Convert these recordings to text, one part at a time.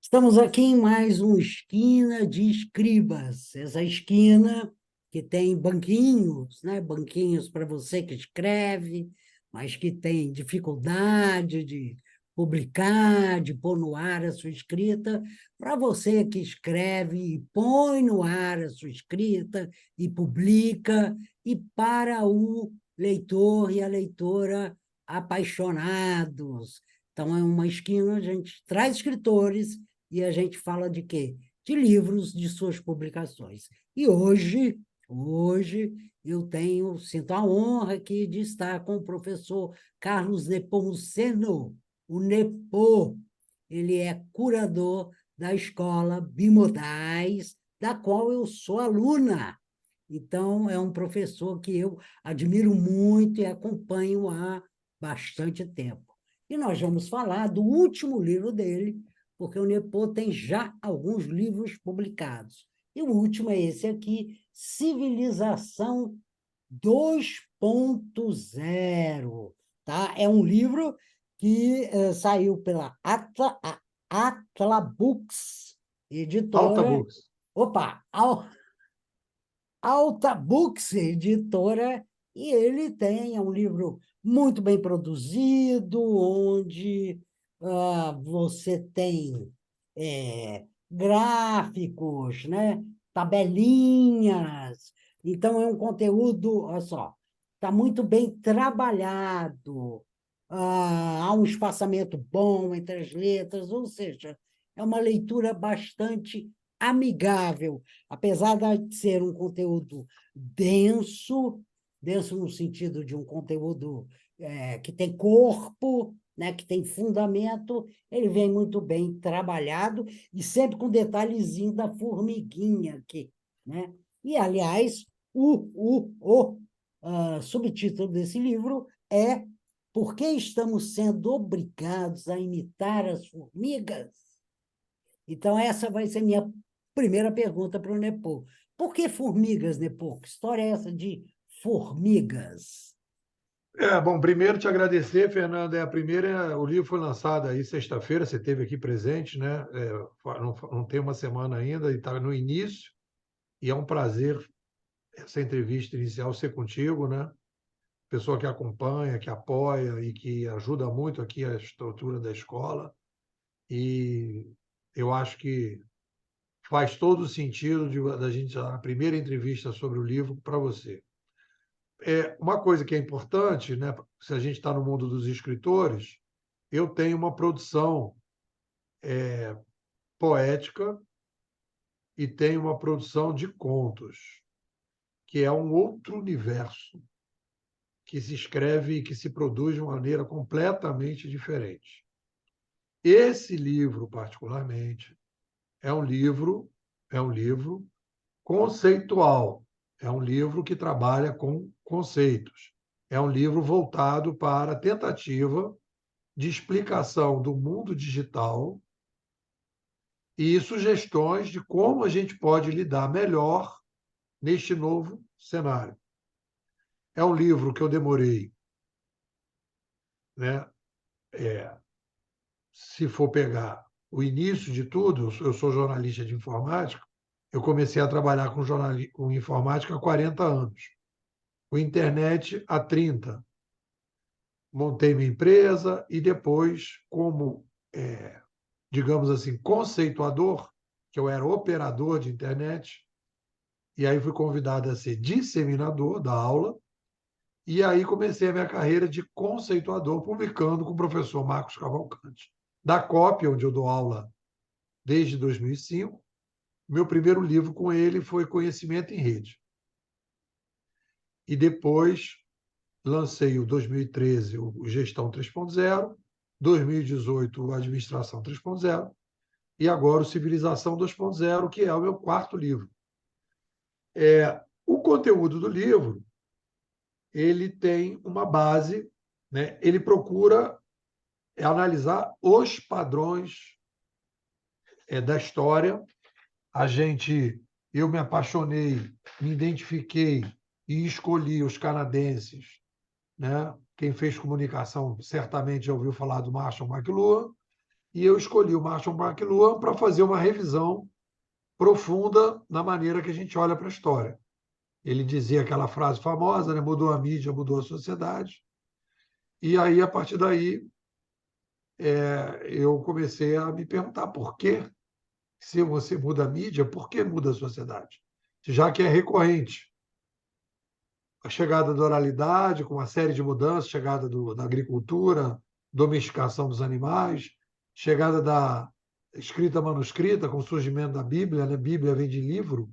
Estamos aqui em mais uma esquina de escribas. Essa esquina que tem banquinhos, né? Banquinhos para você que escreve, mas que tem dificuldade de publicar, de pôr no ar a sua escrita, para você que escreve e põe no ar a sua escrita e publica, e para o leitor e a leitora apaixonados. Então, é uma esquina, a gente traz escritores e a gente fala de quê? De livros de suas publicações. E hoje sinto a honra aqui de estar com o professor Carlos Nepomuceno, o Nepo. Ele é curador da escola Bimodais, da qual eu sou aluna. Então, é um professor que eu admiro muito e acompanho há bastante tempo. E nós vamos falar do último livro dele, porque o Nepo tem já alguns livros publicados. E o último é esse aqui, Civilização 2.0. Tá? É um livro que saiu pela Atla Books, Alta editora. Books. Opa, Alta Books, editora, e ele tem é um livro muito bem produzido, onde você tem gráficos, né? Tabelinhas. Então, é um conteúdo, olha só, está muito bem trabalhado. Há um espaçamento bom entre as letras, ou seja, é uma leitura bastante amigável, apesar de ser um conteúdo denso, denso no sentido de um conteúdo que tem corpo, né, que tem fundamento, ele vem muito bem trabalhado e sempre com detalhezinho da formiguinha aqui, né? E, aliás, o subtítulo desse livro é Por que estamos sendo obrigados a imitar as formigas? Então, essa vai ser minha primeira pergunta para o Nepo. Por que formigas, Nepo? Que história é essa de formigas? Bom, primeiro te agradecer, Fernando. A primeira, o livro foi lançado aí sexta-feira, você esteve aqui presente, né? Não tem uma semana ainda, e está no início, e é um prazer essa entrevista inicial ser contigo, né? Pessoa que acompanha, que apoia e que ajuda muito aqui a estrutura da escola. E eu acho que faz todo o sentido da gente dar a primeira entrevista sobre o livro para você. Uma coisa que é importante, né, se a gente está no mundo dos escritores, eu tenho uma produção poética e tenho uma produção de contos, que é um outro universo que se escreve e que se produz de uma maneira completamente diferente. Esse livro, particularmente, é um livro conceitual, é um livro que trabalha com conceitos, é um livro voltado para a tentativa de explicação do mundo digital e sugestões de como a gente pode lidar melhor neste novo cenário. É um livro que eu demorei, né? Se for pegar o início de tudo, eu sou jornalista de informática, eu comecei a trabalhar com informática há 40 anos, com internet há 30. Montei minha empresa e depois, como, digamos assim, conceituador, que eu era operador de internet, e aí fui convidado a ser disseminador da aula, e aí comecei a minha carreira de conceituador, publicando com o professor Marcos Cavalcante, da COP, onde eu dou aula desde 2005. Meu primeiro livro com ele foi Conhecimento em Rede. E depois lancei o 2013 o Gestão 3.0, 2018 o Administração 3.0 e agora o Civilização 2.0, que é o meu quarto livro. O conteúdo do livro ele tem uma base, né? Ele procura analisar os padrões da história. Eu me apaixonei, me identifiquei e escolhi os canadenses, né? Quem fez comunicação certamente já ouviu falar do Marshall McLuhan, e eu escolhi o Marshall McLuhan para fazer uma revisão profunda na maneira que a gente olha para a história. Ele dizia aquela frase famosa, né? Mudou a mídia, mudou a sociedade. E aí, a partir daí, eu comecei a me perguntar por quê, se você muda a mídia, por que muda a sociedade? Já que é recorrente. A chegada da oralidade, com uma série de mudanças, chegada da agricultura, domesticação dos animais, chegada da escrita manuscrita, com o surgimento da Bíblia, né? Bíblia vem de livro,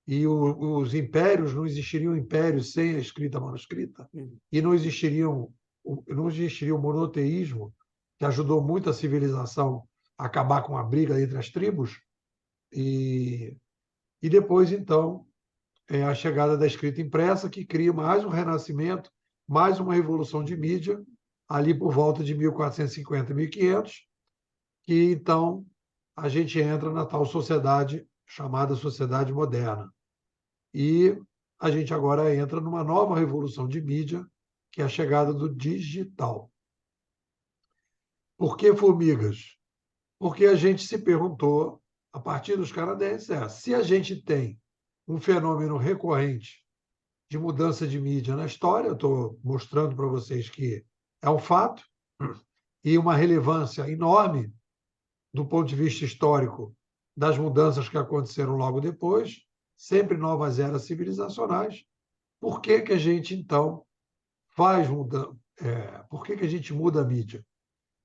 e os impérios, não existiriam impérios sem a escrita manuscrita, e não existiria o monoteísmo, que ajudou muito a civilização a acabar com a briga entre as tribos, e depois, então, a chegada da escrita impressa, que cria mais um renascimento, mais uma revolução de mídia, ali por volta de 1450, 1500, que então a gente entra na tal sociedade chamada sociedade moderna. E a gente agora entra numa nova revolução de mídia, que é a chegada do digital. Por que formigas? Porque a gente se perguntou, a partir dos canadenses, se a gente tem um fenômeno recorrente de mudança de mídia na história, eu estou mostrando para vocês que é um fato, e uma relevância enorme do ponto de vista histórico das mudanças que aconteceram logo depois, sempre novas eras civilizacionais. Por que que a gente, então, faz mudança? Por que que a gente muda a mídia?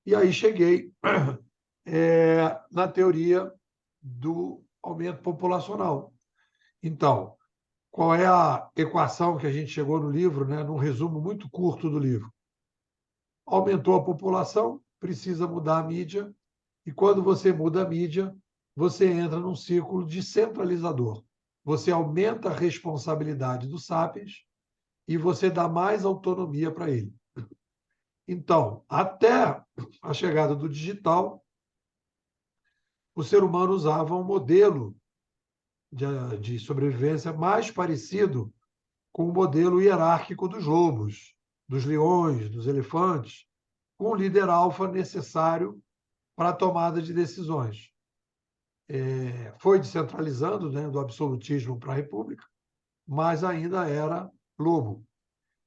E aí cheguei na teoria do aumento populacional. Então, qual é a equação que a gente chegou no livro, né, num resumo muito curto do livro? Aumentou a população, precisa mudar a mídia, e quando você muda a mídia, você entra num ciclo descentralizador. Você aumenta a responsabilidade do sapiens e você dá mais autonomia para ele. Então, até a chegada do digital, o ser humano usava um modelo de sobrevivência mais parecido com o modelo hierárquico dos lobos, dos leões, dos elefantes, com o líder alfa necessário para a tomada de decisões. Foi descentralizando, né, do absolutismo para a república, mas ainda era lobo.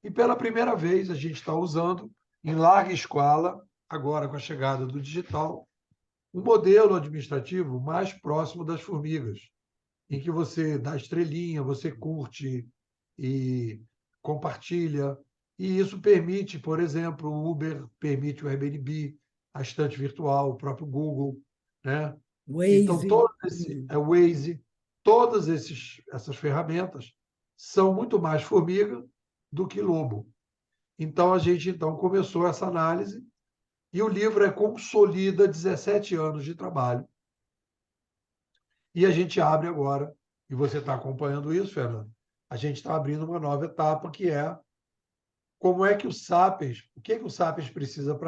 E pela primeira vez a gente está usando, em larga escala, agora com a chegada do digital, um modelo administrativo mais próximo das formigas, em que você dá estrelinha, você curte e compartilha, e isso permite, por exemplo, o Uber, permite o Airbnb, a estante virtual, o próprio Google, né? Então, Waze. todo esse o Waze, essas ferramentas são muito mais formiga do que lobo. Então, a gente então começou essa análise e o livro consolida 17 anos de trabalho. E a gente abre agora, e você está acompanhando isso, Fernando, a gente está abrindo uma nova etapa, que é como é que o Sapiens, o que o Sapiens precisa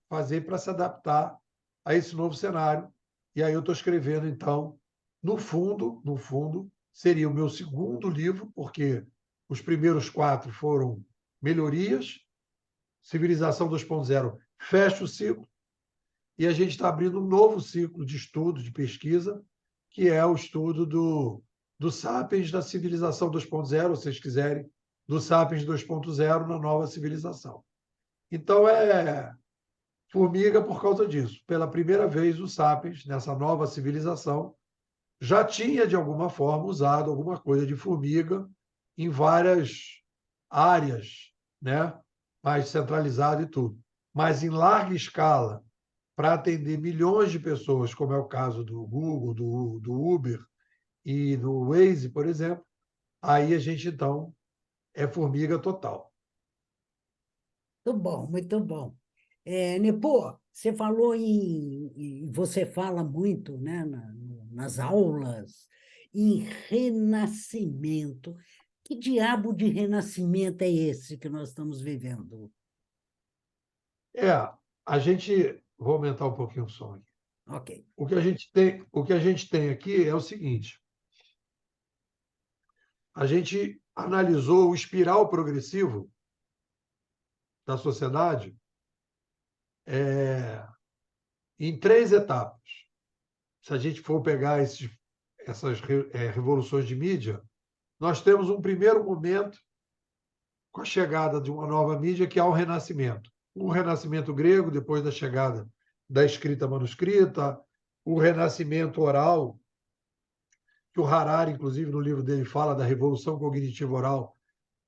fazer para se adaptar a esse novo cenário. E aí eu estou escrevendo, então, no fundo, seria o meu segundo livro, porque os primeiros 4 foram melhorias, Civilização 2.0 fecha o ciclo, e a gente está abrindo um novo ciclo de estudo, de pesquisa, que é o estudo do Sapiens da civilização 2.0, se vocês quiserem, do Sapiens 2.0 na nova civilização. Então, formiga por causa disso. Pela primeira vez, o Sapiens, nessa nova civilização, já tinha, de alguma forma, usado alguma coisa de formiga em várias áreas, né? Mais centralizado e tudo. Mas em larga escala, para atender milhões de pessoas, como é o caso do Google, do Uber e do Waze, por exemplo, aí a gente, então, é formiga total. Muito bom, muito bom. Nepo, você falou você fala muito, né, nas aulas, em renascimento. Que diabo de renascimento é esse que nós estamos vivendo? A gente, vou aumentar um pouquinho o som aqui. Ok. O que a gente tem aqui é o seguinte: a gente analisou o espiral progressivo da sociedade em 3 etapas. Se a gente for pegar essas revoluções de mídia, nós temos um primeiro momento com a chegada de uma nova mídia, que é o Renascimento. O Renascimento grego, depois da chegada da escrita manuscrita, o Renascimento oral, que o Harari, inclusive, no livro dele, fala da revolução cognitiva oral,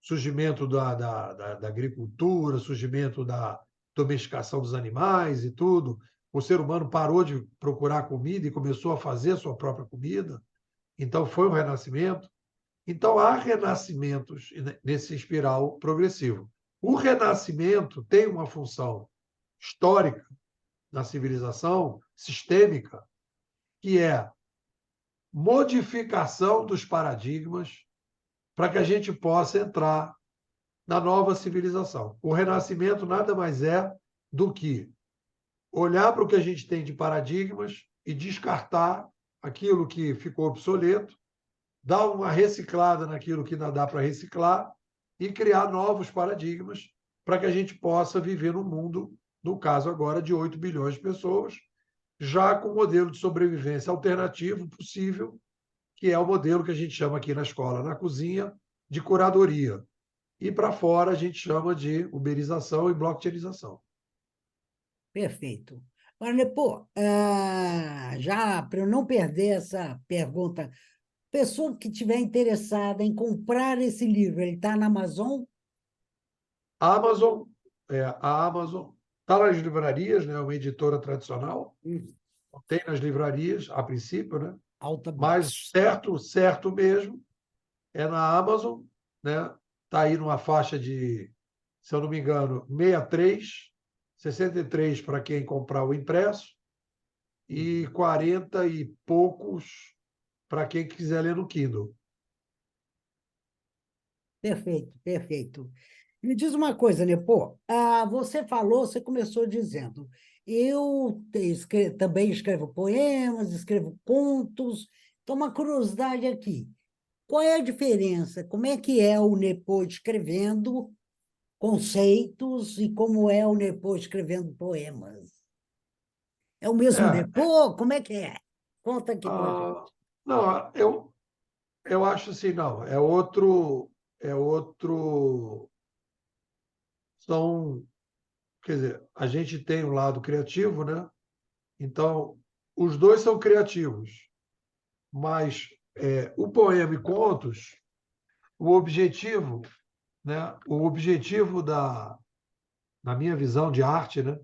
surgimento da agricultura, surgimento da domesticação dos animais e tudo. O ser humano parou de procurar comida e começou a fazer a sua própria comida. Então, foi um renascimento. Então, há renascimentos nesse espiral progressivo. O renascimento tem uma função histórica na civilização, sistêmica, que é modificação dos paradigmas para que a gente possa entrar na nova civilização. O renascimento nada mais é do que olhar para o que a gente tem de paradigmas e descartar aquilo que ficou obsoleto, dar uma reciclada naquilo que ainda dá para reciclar e criar novos paradigmas para que a gente possa viver num mundo, no caso agora, de 8 bilhões de pessoas, já com um modelo de sobrevivência alternativo possível, que é o modelo que a gente chama aqui na escola, na cozinha, de curadoria. E para fora a gente chama de uberização e blockchainização. Perfeito. Agora, Nepô, já para eu não perder essa pergunta, pessoa que estiver interessada em comprar esse livro, ele está na Amazon? A Amazon está nas livrarias, né? Uma editora tradicional, Hum, tem nas livrarias, a princípio, né? Alta Mas Books. certo mesmo é na Amazon, né? Está aí numa faixa de, se eu não me engano, 63 para quem comprar o impresso e 40 e poucos para quem quiser ler no Kindle. Perfeito, perfeito. Me diz uma coisa, Nepô. Você falou, você começou dizendo, também escrevo poemas, escrevo contos. Então, uma curiosidade aqui. Qual é a diferença? Como é que é o Nepô escrevendo conceitos e como é o Nepô escrevendo poemas? É o mesmo É, Nepô? Como é que é? Conta aqui para gente. ah, não, eu acho assim, não, é outro, são, quer dizer, a gente tem um lado criativo, né? Então, os dois são criativos, mas o poema e contos, o objetivo, né? O objetivo na minha visão de arte, né?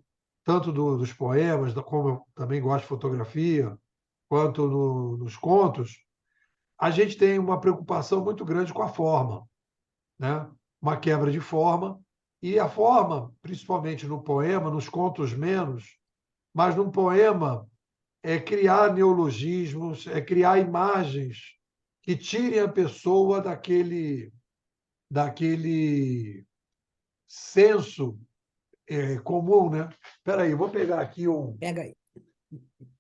Tanto dos poemas, como eu também gosto de fotografia, quanto nos contos, a gente tem uma preocupação muito grande com a forma, né? Uma quebra de forma, e a forma, principalmente no poema, nos contos menos, mas no poema é criar neologismos, é criar imagens que tirem a pessoa daquele senso comum, né? Espera aí, vou pegar aqui Pega aí.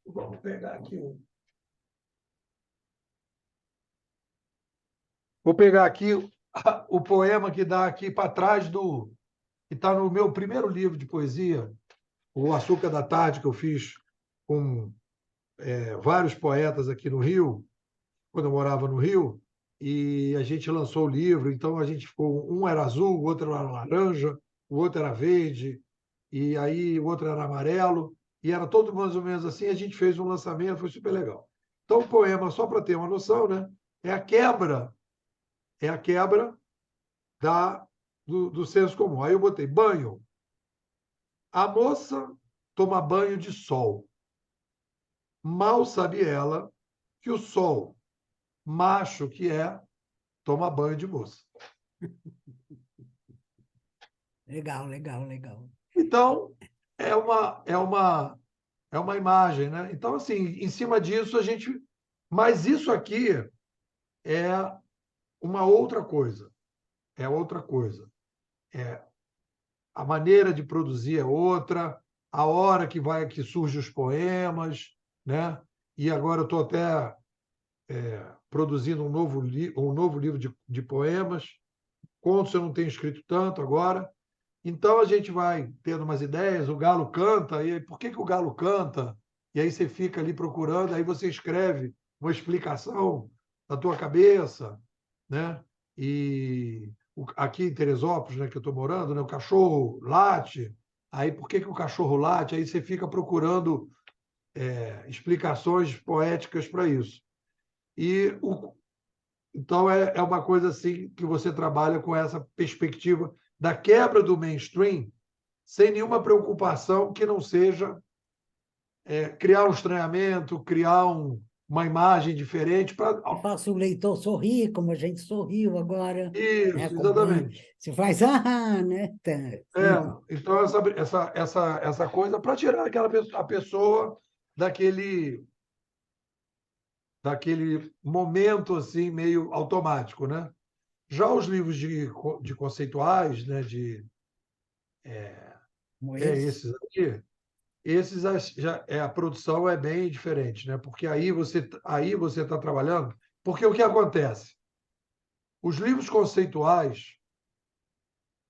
vamos pegar aqui vou pegar aqui o poema que dá aqui para trás que está no meu primeiro livro de poesia, O Açúcar da Tarde, que eu fiz com vários poetas aqui no Rio, quando eu morava no Rio, e a gente lançou o livro, então a gente ficou, um era azul, o outro era laranja, o outro era verde, e aí o outro era amarelo, e era todo mais ou menos assim, a gente fez um lançamento, foi super legal. Então, o poema, só para ter uma noção, né, é a quebra do senso comum. Aí eu botei banho. A moça toma banho de sol. Mal sabe ela que o sol, macho que é, toma banho de moça. Legal, legal, legal. Então, é uma imagem, né? Então, assim, em cima disso, a gente. Mas isso aqui é uma outra coisa. É outra coisa. É, a maneira de produzir é outra, a hora que surgem os poemas, né? E agora eu estou até produzindo um novo livro de poemas. Contos eu não tenho escrito tanto agora. Então, a gente vai tendo umas ideias, o galo canta, e aí, por que o galo canta? E aí você fica ali procurando, aí você escreve uma explicação da tua cabeça, né? E aqui em Teresópolis, né, que eu estou morando, né, o cachorro late, aí por que o cachorro late? Aí você fica procurando explicações poéticas para isso. Então, é uma coisa assim que você trabalha com essa perspectiva da quebra do mainstream, sem nenhuma preocupação que não seja criar um estranhamento, criar uma imagem diferente para. E faça o leitor sorrir, como a gente sorriu agora, né? Isso, exatamente. Se faz, ah, né? Tá, sim. Então, essa coisa para tirar a pessoa daquele, daquele momento assim meio automático, né? Já os livros de conceituais, né, Como esse. esses aqui, esses a produção é bem diferente, né? Porque aí você está trabalhando, porque o que acontece? Os livros conceituais,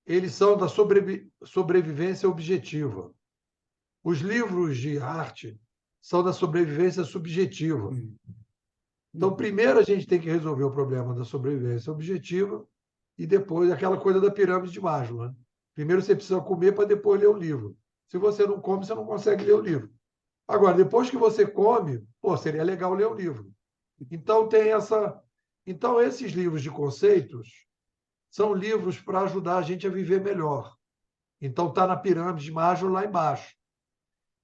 eles são da sobrevivência objetiva. Os livros de arte são da sobrevivência subjetiva. Hum, Então, hum. primeiro a gente tem que resolver o problema da sobrevivência objetiva e depois aquela coisa da pirâmide de Maslow, né? Primeiro você precisa comer para depois ler o livro. Se você não come, você não consegue ler o livro. Agora, depois que você come, pô, seria legal ler o livro. Então tem essa. Então, esses livros de conceitos são livros para ajudar a gente a viver melhor. Então, está na pirâmide de Maslow lá embaixo.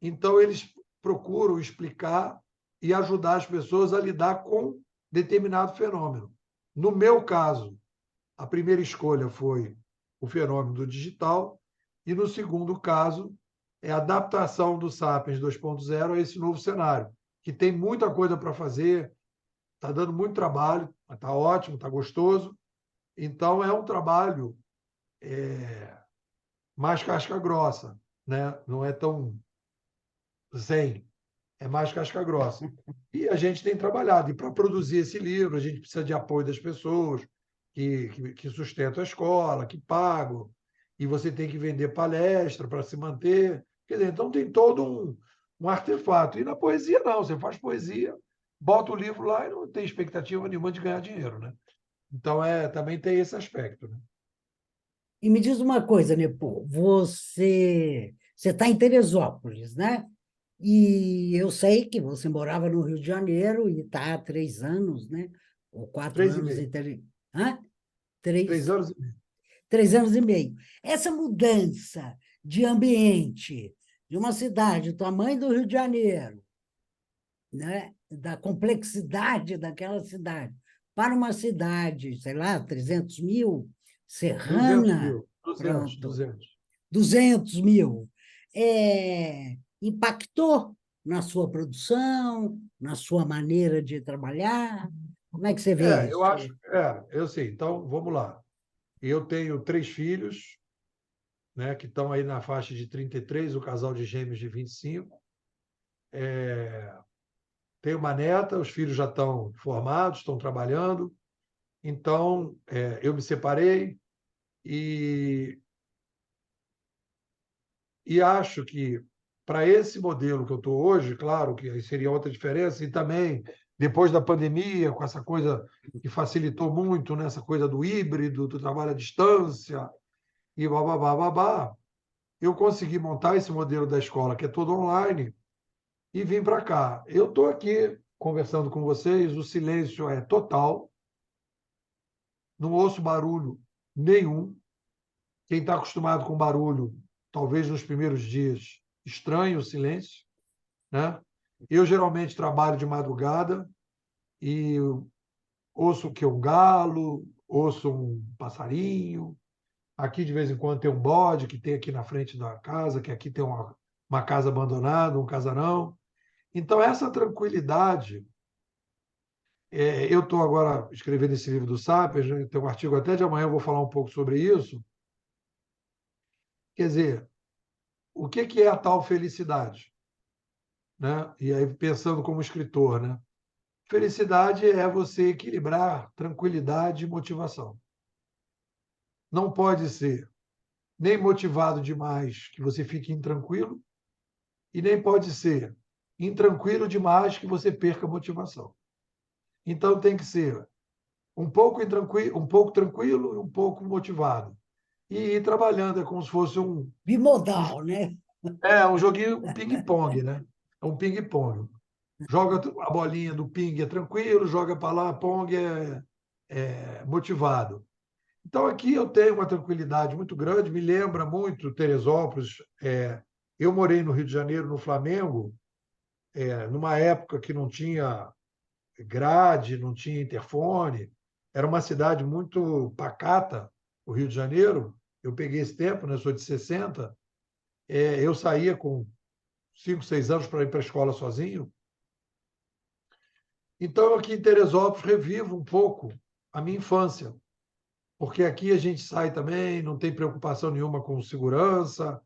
Então, eles procuram explicar e ajudar as pessoas a lidar com determinado fenômeno. No meu caso, a primeira escolha foi o fenômeno do digital, e no segundo caso, é a adaptação do Sapiens 2.0 a esse novo cenário, que tem muita coisa para fazer, está dando muito trabalho, está ótimo, está gostoso. Então, é um trabalho mais casca grossa, né? Não é tão zen, é mais casca grossa. E a gente tem trabalhado. E para produzir esse livro, a gente precisa de apoio das pessoas que sustentam a escola, que pagam. E você tem que vender palestra para se manter. Quer dizer, então tem todo um artefato. E na poesia, não. Você faz poesia, bota o livro lá e não tem expectativa nenhuma de ganhar dinheiro, né? Então, também tem esse aspecto, né? E me diz uma coisa, Nepo, você está em Teresópolis, né? E eu sei que você morava no Rio de Janeiro e está há 3 anos, né? Ou quatro Três e anos meio. em Teresópolis. Hã? 3 Três, anos e meio. 3 anos e meio. Essa mudança de ambiente de uma cidade do tamanho do Rio de Janeiro, né? Da complexidade daquela cidade, para uma cidade, sei lá, 300 mil, 200 serrana, mil. 200, pronto, 200. 200 mil, impactou na sua produção, na sua maneira de trabalhar? Como é que você vê Eu isso? acho. Eu sei. Então, vamos lá. Eu tenho 3 filhos, né, que estão aí na faixa de 33, o casal de gêmeos de 25. Tenho uma neta, os filhos já estão formados, estão trabalhando. Então, eu me separei e, e acho que para esse modelo que eu estou hoje, claro que aí seria outra diferença, e também depois da pandemia, com essa coisa que facilitou muito, né, essa coisa do híbrido, do trabalho à distância, e babá, babá, eu consegui montar esse modelo da escola, que é todo online, e vim para cá. Eu estou aqui conversando com vocês, o silêncio é total, não ouço barulho nenhum. Quem está acostumado com barulho, talvez nos primeiros dias, estranhe o silêncio, né? Eu geralmente trabalho de madrugada e ouço que é um galo, ouço um passarinho. Aqui, de vez em quando, tem um bode que tem aqui na frente da casa, que aqui tem uma casa abandonada, um casarão. Então, essa tranquilidade. Eu estou agora escrevendo esse livro do Sapiens, né? Tem um artigo até de amanhã, eu vou falar um pouco sobre isso. Quer dizer, o que é a tal felicidade? Né? E aí, pensando como escritor, né? Felicidade é você equilibrar tranquilidade e motivação. Não pode ser nem motivado demais que você fique intranquilo, e nem pode ser intranquilo demais que você perca a motivação. Então tem que ser um pouco intranquilo, um pouco tranquilo e um pouco motivado. E ir trabalhando, é como se fosse um, Bimodal, né? um joguinho, um ping-pong, né? É um ping-pong. Joga a bolinha do ping é tranquilo, joga para lá, pong é motivado. Então, aqui eu tenho uma tranquilidade muito grande, me lembra muito Teresópolis. Eu morei no Rio de Janeiro, no Flamengo, numa época que não tinha grade, não tinha interfone, era uma cidade muito pacata, o Rio de Janeiro. Eu peguei esse tempo, né? Sou de 60. Eu saía com 5, 6 anos para ir para a escola sozinho. Então, aqui em Teresópolis, revivo um pouco a minha infância, porque aqui a gente sai também, não tem preocupação nenhuma com segurança.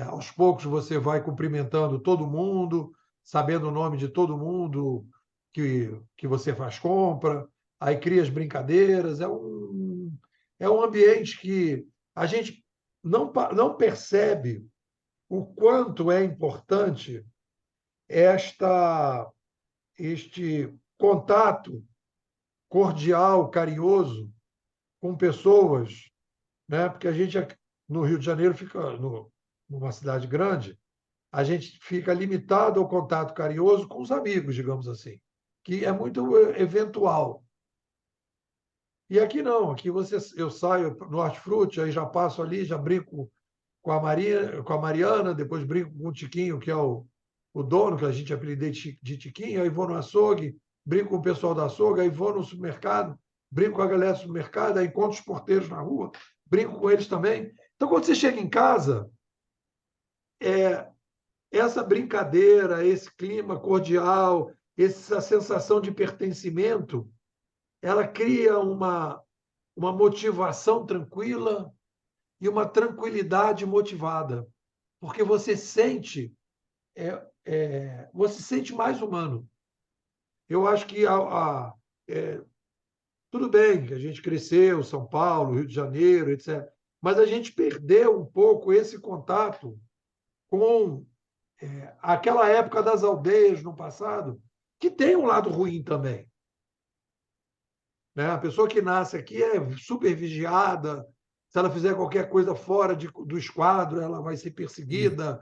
Aos poucos você vai cumprimentando todo mundo, sabendo o nome de todo mundo que você faz compra, aí cria as brincadeiras. É um ambiente que a gente não percebe o quanto é importante este contato cordial, carinhoso com pessoas, né? Porque a gente no Rio de Janeiro fica numa cidade grande, a gente fica limitado ao contato carinhoso com os amigos, digamos assim, que é muito eventual. E aqui não, aqui eu saio no Hortifruti, aí já passo ali, já brinco com a Mariana, depois brinco com o Tiquinho, que é o dono, que a gente apelidei de Tiquinho, aí vou no açougue, brinco com o pessoal do açougue, aí vou no supermercado, brinco com a galera do supermercado, aí encontro os porteiros na rua, brinco com eles também. Então, quando você chega em casa, é, essa brincadeira, esse clima cordial, essa sensação de pertencimento, ela cria uma motivação tranquila e uma tranquilidade motivada, porque você se sente mais humano. Eu acho que tudo bem que a gente cresceu, São Paulo, Rio de Janeiro, etc., mas a gente perdeu um pouco esse contato com aquela época das aldeias no passado, que tem um lado ruim também. Né? A pessoa que nasce aqui é super vigiada, se ela fizer qualquer coisa fora do esquadro, ela vai ser perseguida,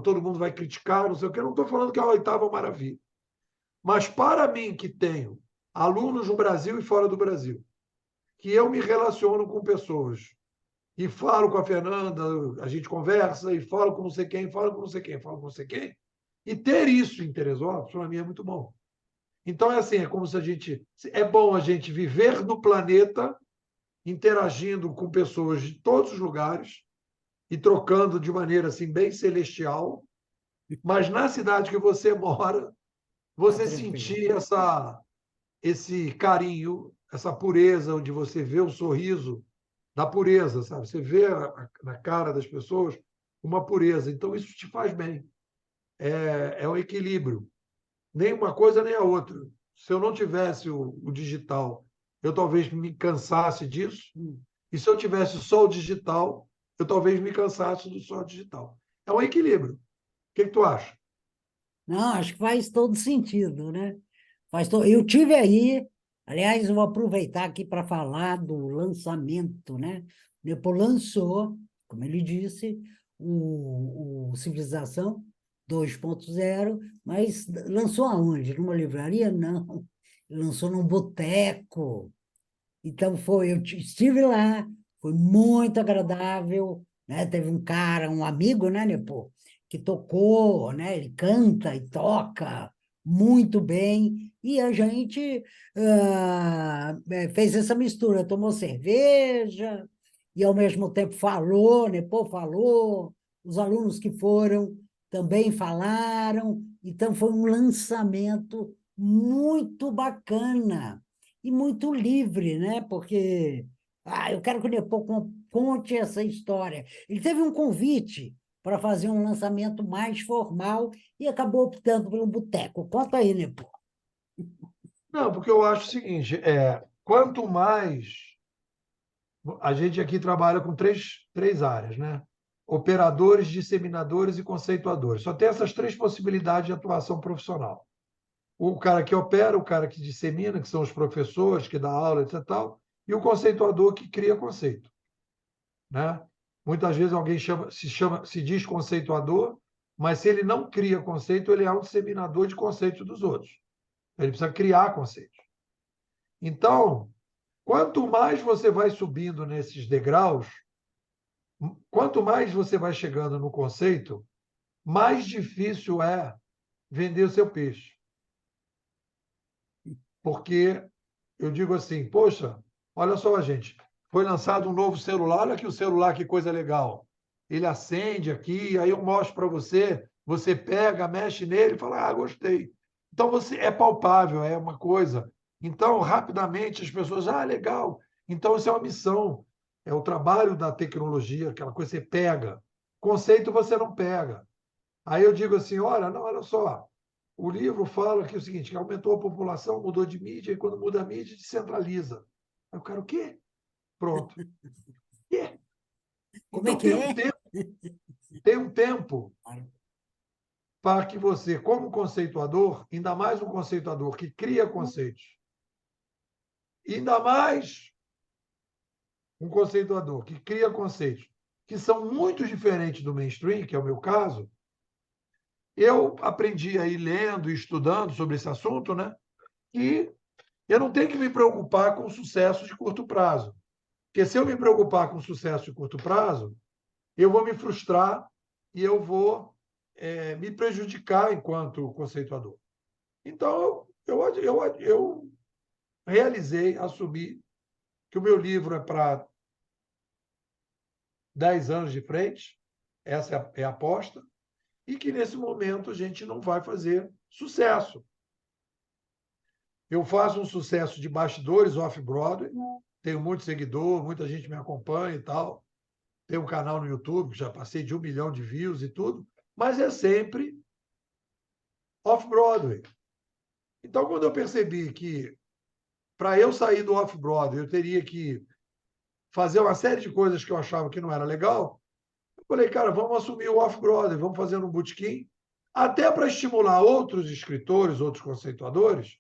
todo mundo vai criticar, não sei o quê. Eu não estou falando que é a oitava maravilha. Mas para mim, que tenho alunos no Brasil e fora do Brasil, que eu me relaciono com pessoas e falo com a Fernanda, a gente conversa e falo com não sei quem, falo com não sei quem, falo com não sei quem, e ter isso em Teresópolis, para mim, é muito bom. Então, é assim, é como se é bom a gente viver no planeta, interagindo com pessoas de todos os lugares e trocando de maneira assim bem celestial, mas na cidade que você mora, Tá você tranquilo. sentir esse carinho, essa pureza, onde você vê o sorriso da pureza, sabe? Você vê na cara das pessoas uma pureza. Então, isso te faz bem. É um equilíbrio. Nem uma coisa nem a outra. Se eu não tivesse o digital, eu talvez me cansasse disso. Hum. E se eu tivesse só o digital, eu talvez me cansasse do só digital. É um equilíbrio. O que tu acha? Não, acho que faz todo sentido, né? Eu tive aí, aliás, eu vou aproveitar aqui para falar do lançamento, né? Depois lançou, como ele disse, o Civilização 2.0, mas lançou aonde? Numa livraria? Não. Lançou num boteco. Então estive lá, foi muito agradável, né? Teve um cara, um amigo, né, Nepo, que tocou, né? Ele canta e toca muito bem, e a gente fez essa mistura, tomou cerveja e ao mesmo tempo falou, Nepo falou, os alunos que foram também falaram, então foi um lançamento muito bacana e muito livre, né? Porque eu quero que o Nepô conte essa história. Ele teve um convite para fazer um lançamento mais formal e acabou optando pelo boteco. Conta aí, Nepô. Não, porque eu acho o seguinte: quanto mais A gente aqui trabalha com três áreas, né? Operadores, disseminadores e conceituadores. Só tem essas três possibilidades de atuação profissional. O cara que opera, o cara que dissemina, que são os professores, que dá aula, etc. Tal, e o conceituador que cria conceito. Né? Muitas vezes alguém se diz conceituador, mas se ele não cria conceito, ele é um disseminador de conceitos dos outros. Ele precisa criar conceitos. Então, quanto mais você vai subindo nesses degraus, quanto mais você vai chegando no conceito, mais difícil é vender o seu peixe. Porque eu digo assim, poxa, olha só, gente, foi lançado um novo celular, olha aqui o celular, que coisa legal. Ele acende aqui, aí eu mostro para você, você pega, mexe nele e fala, ah, gostei. Então, você é palpável, é uma coisa. Então, rapidamente, as pessoas, ah, legal. Então, isso é uma missão, é o trabalho da tecnologia, aquela coisa que você pega. Conceito você não pega. Aí eu digo assim, olha, não, olha só, o livro fala que é o seguinte, que aumentou a população, mudou de mídia, e quando muda a mídia, descentraliza. Aí o cara, o quê? Pronto. Quê? Como é Então que é? tem um tempo para que você, como conceituador, ainda mais um conceituador que cria conceitos, ainda mais um conceituador que cria conceitos que são muito diferentes do mainstream, que é o meu caso, eu aprendi aí lendo e estudando sobre esse assunto, né? E eu não tenho que me preocupar com o sucesso de curto prazo. Porque se eu me preocupar com o sucesso de curto prazo, eu vou me frustrar e eu vou me prejudicar enquanto conceituador. Então, eu realizei, assumi que o meu livro é para 10 anos de frente, essa é a aposta, e que nesse momento a gente não vai fazer sucesso. Eu faço um sucesso de bastidores off-Broadway, tenho muito seguidor, muita gente me acompanha e tal. Tenho um canal no YouTube, que já passei de 1 milhão de views e tudo, mas é sempre off-Broadway. Então, quando eu percebi que para eu sair do off-Broadway eu teria que fazer uma série de coisas que eu achava que não era legal, eu falei, cara, vamos assumir o off-Broadway, vamos fazer um bootkin, até para estimular outros escritores, outros conceituadores,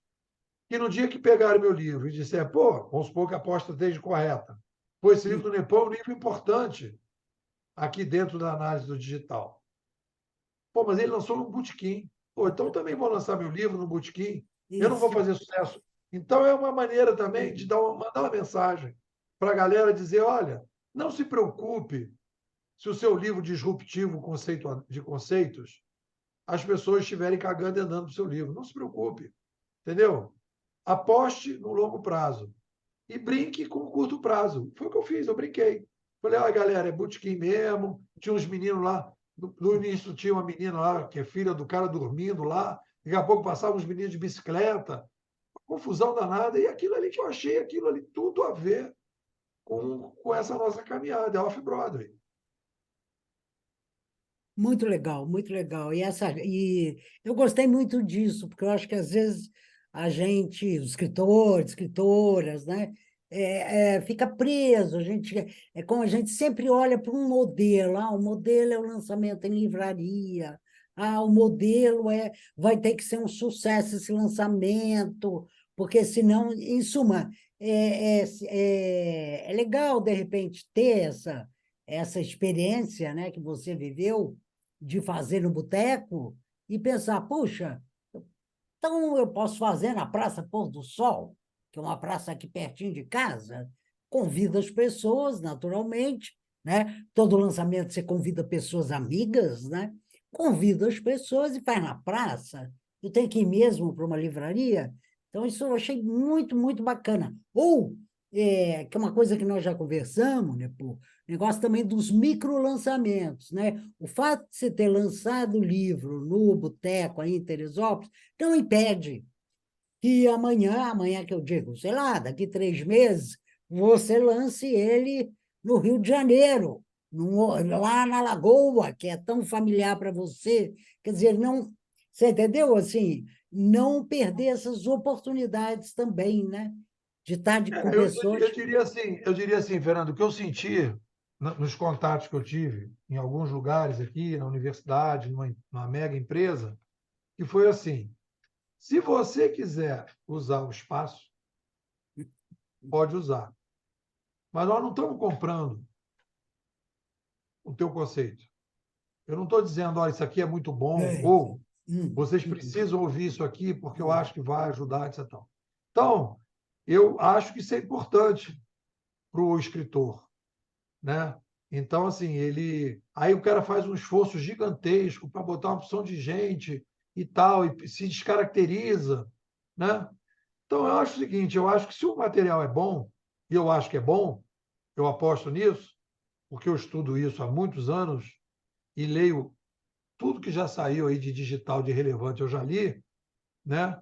que no dia que pegarem meu livro e disser, pô, vamos supor que a aposta esteja correta, pô, esse livro do Nepal é um livro importante aqui dentro da análise do digital. Pô, mas ele lançou no bootkin. Pô, então também vou lançar meu livro no bootkin. Eu não vou Isso. fazer sucesso. Então é uma maneira também de mandar uma mensagem para a galera dizer, olha, não se preocupe se o seu livro disruptivo de conceitos, as pessoas estiverem cagando e andando para o seu livro. Não se preocupe. Entendeu? Aposte no longo prazo e brinque com o curto prazo. Foi o que eu fiz, eu brinquei. Falei, olha, galera, é botequim mesmo. Tinha uns meninos lá. No início tinha uma menina lá, que é filha do cara dormindo lá. Daqui a pouco passavam uns meninos de bicicleta. Confusão danada. E aquilo ali que eu achei, aquilo ali tudo a ver com essa nossa caminhada, é Off-Broadway. Muito legal, muito legal. E eu gostei muito disso, porque eu acho que às vezes a gente, os escritores, escritoras, né, fica preso. É como a gente sempre olha para um modelo. Ah, o modelo é o lançamento em livraria. Ah, o modelo vai ter que ser um sucesso esse lançamento, porque senão, em suma, é legal de repente ter essa experiência, né, que você viveu de fazer no boteco e pensar, puxa, então eu posso fazer na Praça Pôr do Sol, que é uma praça aqui pertinho de casa, convida as pessoas, naturalmente, né? Todo lançamento você convida pessoas amigas, né? Convida as pessoas e faz na praça. Eu tenho que ir mesmo para uma livraria. Então, isso eu achei muito, muito bacana. Ou, que é uma coisa que nós já conversamos, né, pô? Negócio também dos microlançamentos, né? O fato de você ter lançado o livro no Boteco, aí em Teresópolis, não impede que amanhã que eu digo, sei lá, daqui 3 meses, você lance ele no Rio de Janeiro, lá na Lagoa, que é tão familiar para você. Quer dizer, não, você entendeu? Assim, não perder essas oportunidades também, né? de estar com Eu, pessoas. eu diria assim, Fernando, o que eu senti nos contatos que eu tive em alguns lugares aqui, na universidade, numa mega empresa, que foi assim: se você quiser usar o espaço, pode usar. Mas nós não estamos comprando o teu conceito. Eu não estou dizendo, olha, isso aqui é muito bom, É, ou hum, vocês hum, precisam ouvir isso aqui porque eu hum. acho que vai ajudar, etc. Então, eu acho que isso é importante para o escritor, né? Então, assim, aí o cara faz um esforço gigantesco para botar uma opção de gente e tal, e se descaracteriza, né? Então, eu acho o seguinte, eu acho que se o material é bom, e eu acho que é bom, eu aposto nisso, porque eu estudo isso há muitos anos e leio tudo que já saiu aí de digital de relevante, eu já li, né?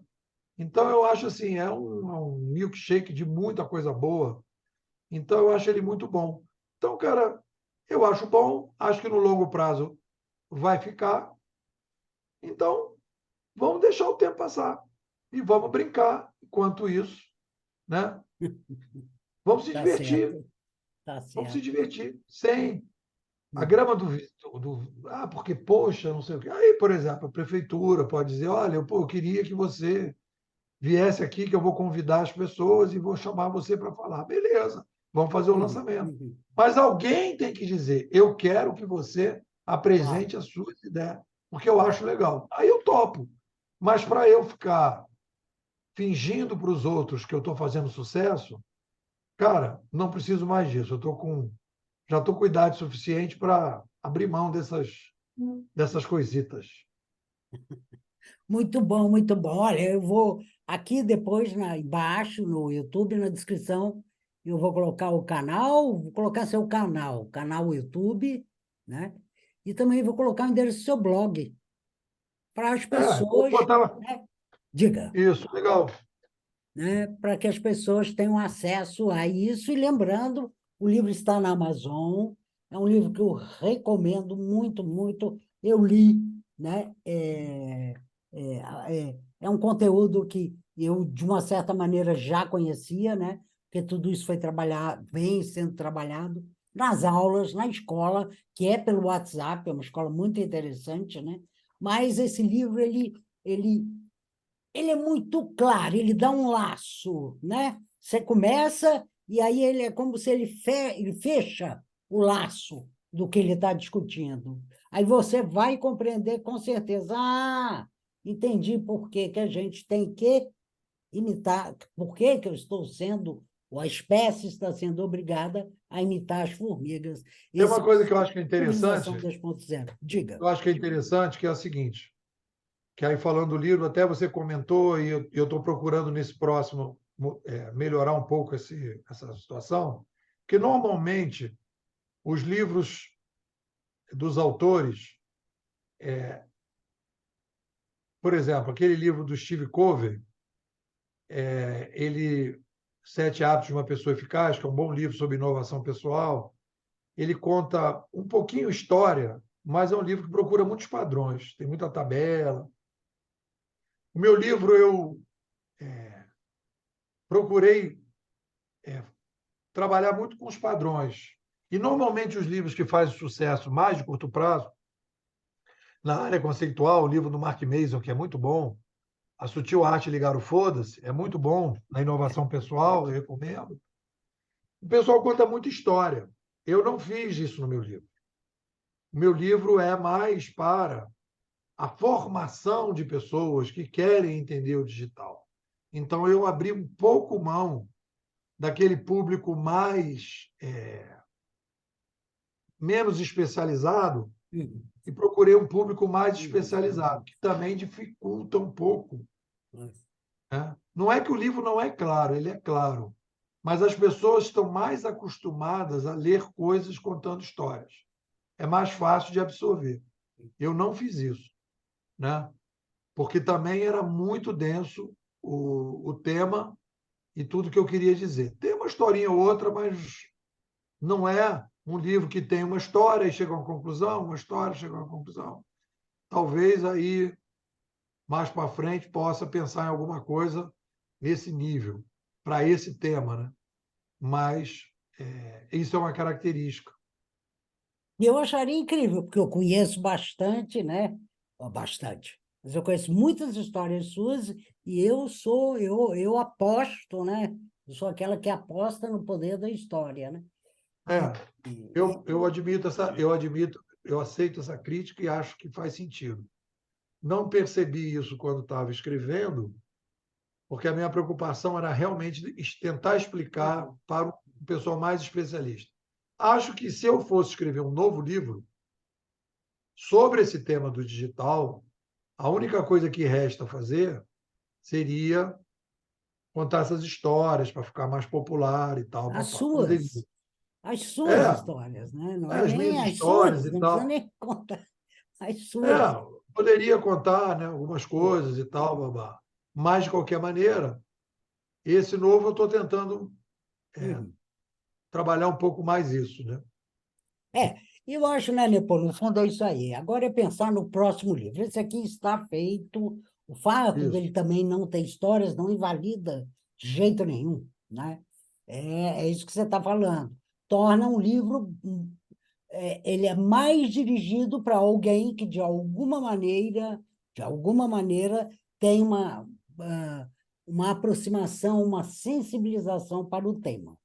Então, eu acho assim, é um milkshake de muita coisa boa. Então, eu acho ele muito bom. Então, cara, eu acho bom, acho que no longo prazo vai ficar. Então, vamos deixar o tempo passar e vamos brincar enquanto isso, né? Vamos se Tá divertir, certo, tá vamos se certo. divertir, sem a Hum, grama porque, poxa, não sei o quê. Aí, por exemplo, a prefeitura pode dizer, olha, eu queria que você viesse aqui, que eu vou convidar as pessoas e vou chamar você para falar. Beleza, vamos fazer o lançamento. uhum. Mas alguém tem que dizer, eu quero que você Claro, apresente as suas ideias, porque eu claro. acho legal. Aí eu topo. Mas para eu ficar fingindo para os outros que eu estou fazendo sucesso, cara, não preciso mais disso. Já estou com idade suficiente para abrir mão dessas coisitas. Muito bom, muito bom. Olha, eu vou aqui depois, embaixo, no YouTube, na descrição, eu vou colocar o canal, vou colocar seu canal YouTube, né? E também vou colocar o endereço do seu blog, para as Vou pessoas, botar né? Diga, isso, legal. né? Para que as pessoas tenham acesso a isso. E lembrando, o livro está na Amazon, é um livro que eu recomendo muito, muito. Eu li, né? É um conteúdo que eu, de uma certa maneira, já conhecia, né? Porque tudo isso foi trabalhado, vem sendo trabalhado nas aulas, na escola, que é pelo WhatsApp, é uma escola muito interessante, né? Mas esse livro, ele é muito claro, ele dá um laço, né? Você começa e aí ele é como se ele fecha o laço do que ele está discutindo. Aí você vai compreender com certeza. Ah, entendi por que que a gente tem que imitar, por que que eu estou sendo, ou a espécie está sendo obrigada a imitar as formigas. Tem uma Esse coisa que eu acho que é é civilização interessante, 2.0. Diga. eu acho que é interessante, que é o seguinte, que aí falando do livro, até você comentou, e eu estou procurando nesse próximo melhorar um pouco essa situação, que normalmente os livros dos autores, por exemplo, aquele livro do Steve Covey, ele Sete Hábitos de uma Pessoa Eficaz, que é um bom livro sobre inovação pessoal, ele conta um pouquinho história, mas é um livro que procura muitos padrões, tem muita tabela. O meu livro, eu procurei trabalhar muito com os padrões. E, normalmente, os livros que fazem sucesso mais de curto prazo, na área conceitual, o livro do Mark Mason, que é muito bom, A Sutil Arte de Ligar o Foda-se, é muito bom, na inovação pessoal, eu recomendo. O pessoal conta muita história. Eu não fiz isso no meu livro. O meu livro é mais para a formação de pessoas que querem entender o digital. Então, eu abri um pouco mão daquele público menos especializado Hum, e procurei um público mais hum, especializado, que também dificulta um pouco. hum. Né? Não é que o livro não é claro, ele é claro, mas as pessoas estão mais acostumadas a ler coisas contando histórias. É mais fácil de absorver. Eu não fiz isso, né? Porque também era muito denso o tema e tudo que eu queria dizer. Tem uma historinha ou outra, mas não é um livro que tem uma história e chega a uma conclusão, uma história chega a uma conclusão. Talvez aí, mais para frente, possa pensar em alguma coisa nesse nível, para esse tema, né? Mas isso é uma característica. E eu acharia incrível, porque eu conheço bastante, né? Ó, bastante. Mas eu conheço muitas histórias suas e eu aposto, né? Eu sou aquela que aposta no poder da história, né? É, E eu aceito essa crítica e acho que faz sentido. Não percebi isso quando estava escrevendo, porque a minha preocupação era realmente tentar explicar para o pessoal mais especialista. Acho que se eu fosse escrever um novo livro sobre esse tema do digital, a única coisa que resta fazer seria contar essas histórias para ficar mais popular e tal, as papá. Poderia. suas É, histórias, né? Não é as minhas nem as histórias suas, e não precisa tal. nem contar as É, suas. poderia contar, né, algumas coisas e tal, babá. Mas, de qualquer maneira, esse novo eu estou tentando Uhum. trabalhar um pouco mais isso, né? É, eu acho, né, Nepo, no fundo é isso aí. Agora é pensar no próximo livro. Esse aqui está feito. O fato Isso. dele também não ter histórias não invalida de jeito nenhum, né? É isso que você está falando. Torna um livro, ele é mais dirigido para alguém que, de alguma maneira, tem uma aproximação, uma sensibilização para o tema.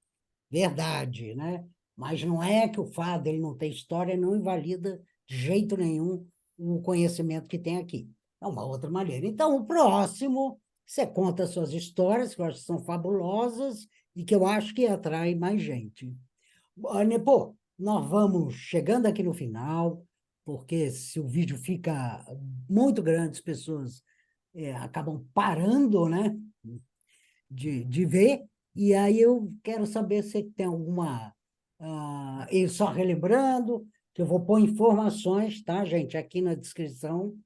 Verdade, né? Mas não é que o fato dele não ter história não invalida de jeito nenhum o conhecimento que tem aqui. É uma outra maneira. Então, o próximo, você conta suas histórias, que eu acho que são fabulosas e que eu acho que atrai mais gente. Nepo, nós vamos chegando aqui no final, porque se o vídeo fica muito grande, as pessoas acabam parando, né? De ver, e aí eu quero saber se tem alguma. E só relembrando, que eu vou pôr informações, tá, gente, aqui na descrição,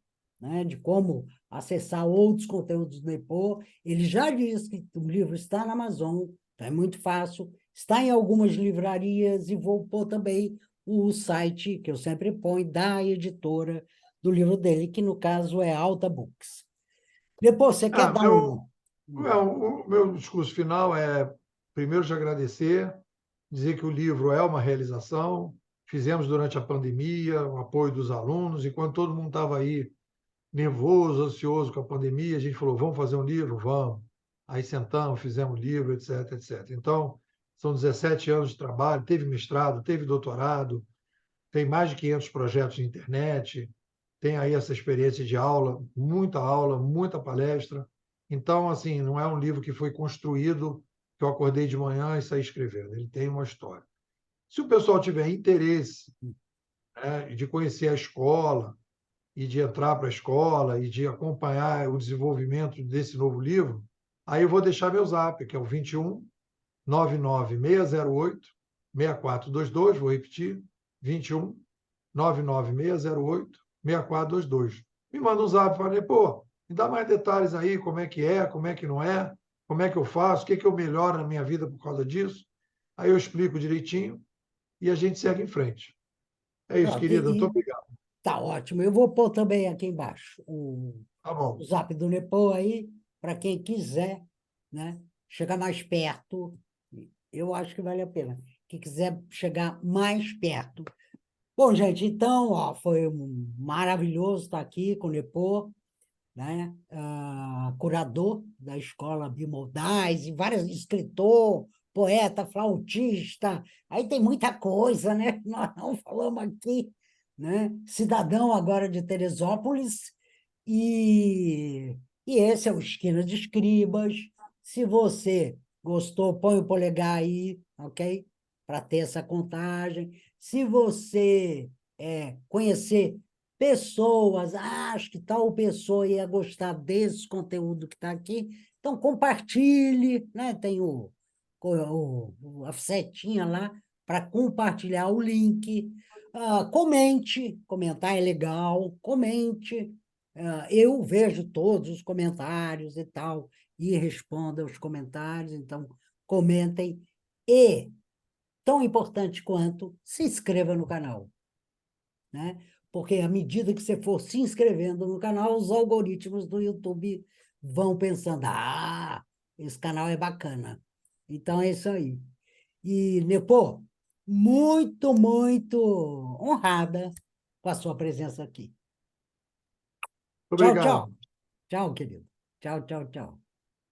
né, de como acessar outros conteúdos do Nepô. Ele já disse que o livro está na Amazon, então é muito fácil, está em algumas livrarias, e vou pôr também o site, que eu sempre ponho, da editora do livro dele, que no caso é Alta Books. Depois, você quer Ah, dar um. o meu discurso final é, primeiro, de agradecer, dizer que o livro é uma realização. Fizemos durante a pandemia, o apoio dos alunos, e quando todo mundo estava aí nervoso, ansioso com a pandemia, a gente falou, vamos fazer um livro? Vamos. Aí sentamos, fizemos livro, etc, etc. Então, são 17 anos de trabalho, teve mestrado, teve doutorado, tem mais de 500 projetos na internet, tem aí essa experiência de aula, muita palestra. Então, assim, não é um livro que foi construído, que eu acordei de manhã e saí escrevendo. Ele tem uma história. Se o pessoal tiver interesse, né, de conhecer a escola e de entrar para a escola e de acompanhar o desenvolvimento desse novo livro, aí eu vou deixar meu zap, que é o 21 99608 6422, vou repetir, 21 99608 6422. Me manda um zap, falei, pô, me dá mais detalhes aí, como é que não é, como é que eu faço, o que, que eu melhoro na minha vida por causa disso. Aí eu explico direitinho e a gente segue em frente. É isso, Pronto, querida. Muito obrigado. tá ótimo. Eu vou pôr também aqui embaixo Tá o bom. zap do Nepo aí, para quem quiser, né, chegar mais perto. Eu acho que vale a pena. Quem quiser chegar mais perto. Bom, gente, então, ó, foi maravilhoso estar aqui com o Nepo, né? Curador da escola Bimodais, e vários escritor, poeta, flautista, aí tem muita coisa, né? Nós não falamos aqui, né? Cidadão agora de Teresópolis, e, e esse é o Esquina de Escribas. Se você gostou, põe o polegar aí, ok? Para ter essa contagem. Se você conhecer pessoas, acho que tal pessoa ia gostar desse conteúdo que está aqui, então compartilhe, né? Tem a setinha lá para compartilhar o link. Comente, comentar é legal, comente. Eu vejo todos os comentários e tal, e respondo aos comentários, então comentem. E, tão importante quanto, se inscreva no canal, né? Porque à medida que você for se inscrevendo no canal, os algoritmos do YouTube vão pensando, esse canal é bacana, Então, é isso aí. E, Nepo, muito, muito honrada com a sua presença aqui. Tchau, tchau. Obrigado. Tchau, querido. Tchau, tchau, tchau.